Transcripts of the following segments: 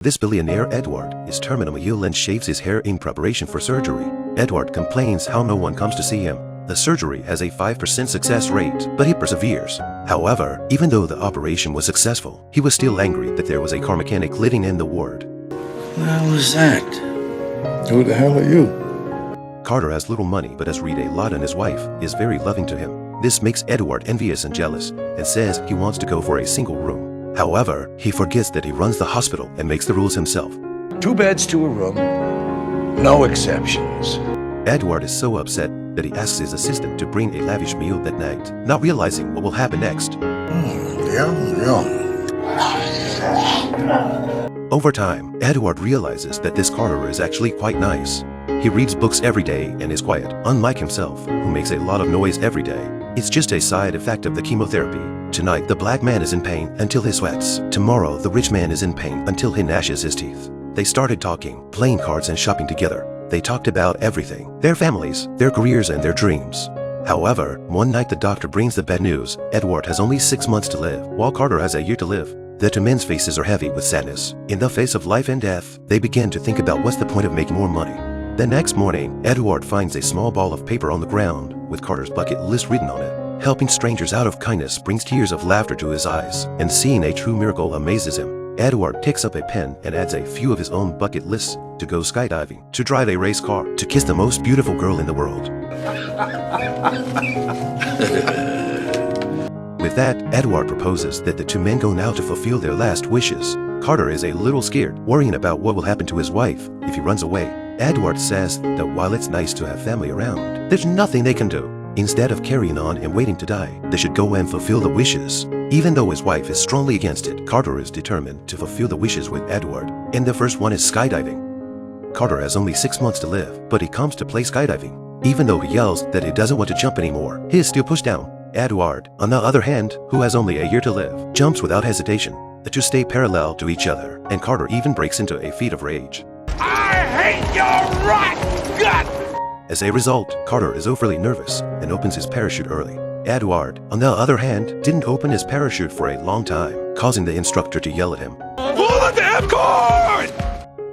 This billionaire Edward is terminally ill and shaves his hair in preparation for surgery. Edward complains how no one comes to see him. The surgery has a 5% success rate, but he perseveres. However, even though the operation was successful, he was still angry that there was a car mechanic living in the ward. What the hell is that? Who the hell are you? Carter has little money but has read a lot, and his wife is very loving to him. This makes Edward envious and jealous and says he wants to go for a single room. However, he forgets that he runs the hospital and makes the rules himself. 2 beds to a room, no exceptions. Edward is so upset that he asks his assistant to bring a lavish meal that night, not realizing what will happen next. Yum. Over time, Edward realizes that this Carter is actually quite nice. He reads books every day and is quiet, unlike himself, who makes a lot of noise every day. It's just a side effect of the chemotherapy. Tonight, the black man is in pain until he sweats. Tomorrow, the rich man is in pain until he gnashes his teeth. They started talking, playing cards and shopping together. They talked about everything, their families, their careers and their dreams. However, one night the doctor brings the bad news. Edward has only 6 months to live, while Carter has a year to live. The two men's faces are heavy with sadness. In the face of life and death, they begin to think about what's the point of making more money. The next morning, Edward finds a small ball of paper on the ground with Carter's bucket list written on it. Helping strangers out of kindness brings tears of laughter to his eyes, and seeing a true miracle amazes him. Edward picks up a pen and adds a few of his own bucket lists: to go skydiving, to drive a race car, to kiss the most beautiful girl in the world. With that, Edward proposes that the two men go now to fulfill their last wishes. Carter is a little scared, worrying about what will happen to his wife if he runs away. Edward says that while it's nice to have family around, there's nothing they can do. Instead of carrying on and waiting to die, they should go and fulfill the wishes. Even though his wife is strongly against it, Carter is determined to fulfill the wishes with Edward, and the first one is skydiving. Carter has only 6 months to live, but he comes to play skydiving. Even though he yells that he doesn't want to jump anymore, he is still pushed down. Edward, on the other hand, who has only a year to live, jumps without hesitation. The two stay parallel to each other, and Carter even breaks into a fit of rage. I hate your rotten gut! As a result, Carter is overly nervous and opens his parachute early. Edward, on the other hand, didn't open his parachute for a long time, causing the instructor to yell at him. Pull the damn cord!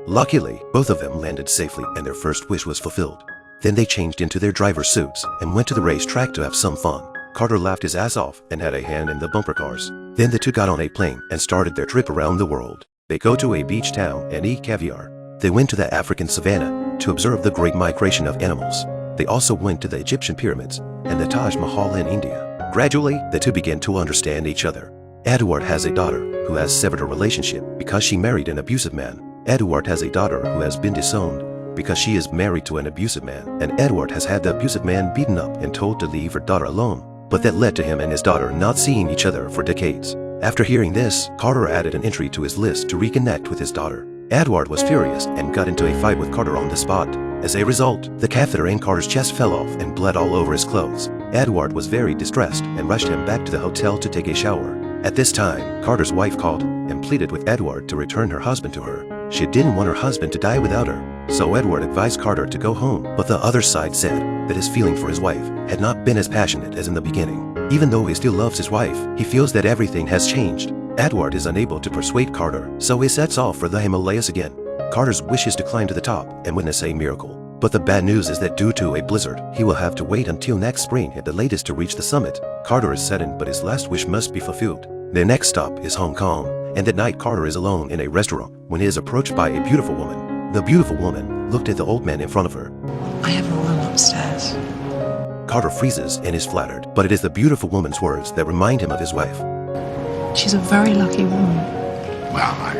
Luckily, both of them landed safely and their first wish was fulfilled. Then they changed into their driver's suits and went to the racetrack to have some fun. Carter laughed his ass off and had a hand in the bumper cars. Then the two got on a plane and started their trip around the world. They go to a beach town and eat caviar. They went to the African savannah to observe the great migration of animals. They also went to the Egyptian pyramids and the Taj Mahal in India. Gradually, the two began to understand each other. Edward has a daughter who has severed a relationship because she married an abusive man. Edward has a daughter who has been disowned because she is married to an abusive man. And Edward has had the abusive man beaten up and told to leave her daughter alone. But that led to him and his daughter not seeing each other for decades. After hearing this, Carter added an entry to his list to reconnect with his daughter. Edward was furious and got into a fight with Carter on the spot. As a result, the catheter in Carter's chest fell off and bled all over his clothes. Edward was very distressed and rushed him back to the hotel to take a shower. At this time, Carter's wife called and pleaded with Edward to return her husband to her. She didn't want her husband to die without her, so Edward advised Carter to go home, but the other side said that his feeling for his wife had not been as passionate as in the beginning. Even though he still loves his wife, he feels that everything has changed. Edward is unable to persuade Carter, so he sets off for the Himalayas again. Carter's wish is to climb to the top and witness a miracle. But the bad news is that due to a blizzard, he will have to wait until next spring at the latest to reach the summit. Carter is saddened, but his last wish must be fulfilled. Their next stop is Hong Kong, and that night Carter is alone in a restaurant when he is approached by a beautiful woman. The beautiful woman looked at the old man in front of her. I have a room upstairs. Carter freezes and is flattered, but it is the beautiful woman's words that remind him of his wife. She's a very lucky woman. Well, I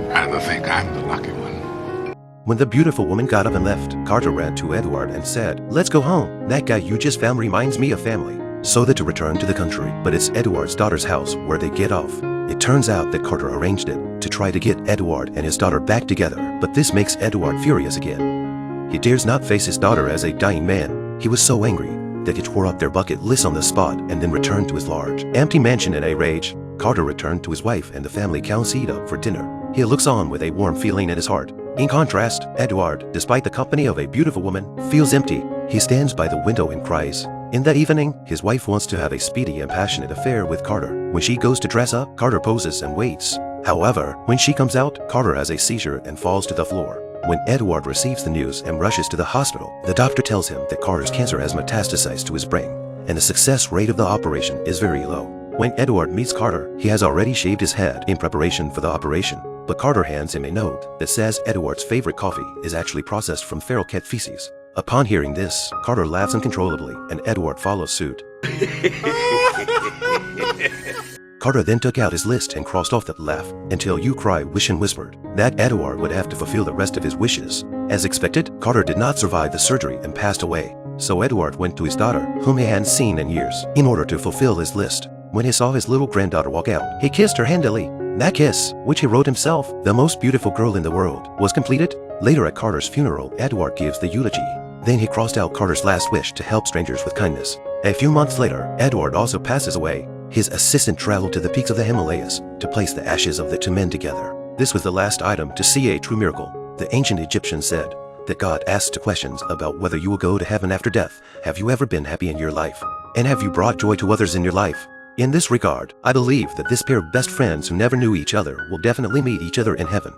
rather think I'm the lucky one. When the beautiful woman got up and left, Carter ran to Edward and said, "Let's go home. That guy you just found reminds me of family." So that to return to the country, but it's Edward's daughter's house where they get off. It turns out that Carter arranged it to try to get Edward and his daughter back together, but this makes Edward furious again. He dares not face his daughter as a dying man. He was so angry that he tore up their bucket list on the spot and then returned to his large, empty mansion in a rage. Carter returned to his wife and the family counts eat up for dinner. He looks on with a warm feeling in his heart. In contrast, Edward, despite the company of a beautiful woman, feels empty. He stands by the window and cries. In that evening, his wife wants to have a speedy and passionate affair with Carter. When she goes to dress up, Carter poses and waits. However, when she comes out, Carter has a seizure and falls to the floor. When Edward receives the news and rushes to the hospital, the doctor tells him that Carter's cancer has metastasized to his brain, and the success rate of the operation is very low. When Edward meets Carter, he has already shaved his head in preparation for the operation, but Carter hands him a note that says Edward's favorite coffee is actually processed from feral cat feces. Upon hearing this, Carter laughs uncontrollably, and Edward follows suit. Carter then took out his list and crossed off that laugh until You Cry, Wish and whispered that Edward would have to fulfill the rest of his wishes. As expected, Carter did not survive the surgery and passed away, so Edward went to his daughter, whom he hadn't seen in years, in order to fulfill his list. When he saw his little granddaughter walk out, he kissed her handily. That kiss, which he wrote himself, "The most beautiful girl in the world," was completed. Later at Carter's funeral, Edward gives the eulogy. Then he crossed out Carter's last wish to help strangers with kindness. A few months later, Edward also passes away. His assistant traveled to the peaks of the Himalayas to place the ashes of the two men together. This was the last item to see a true miracle. The ancient Egyptians said that God asked questions about whether you will go to heaven after death. Have you ever been happy in your life? And have you brought joy to others in your life? In this regard, I believe that this pair of best friends who never knew each other will definitely meet each other in heaven.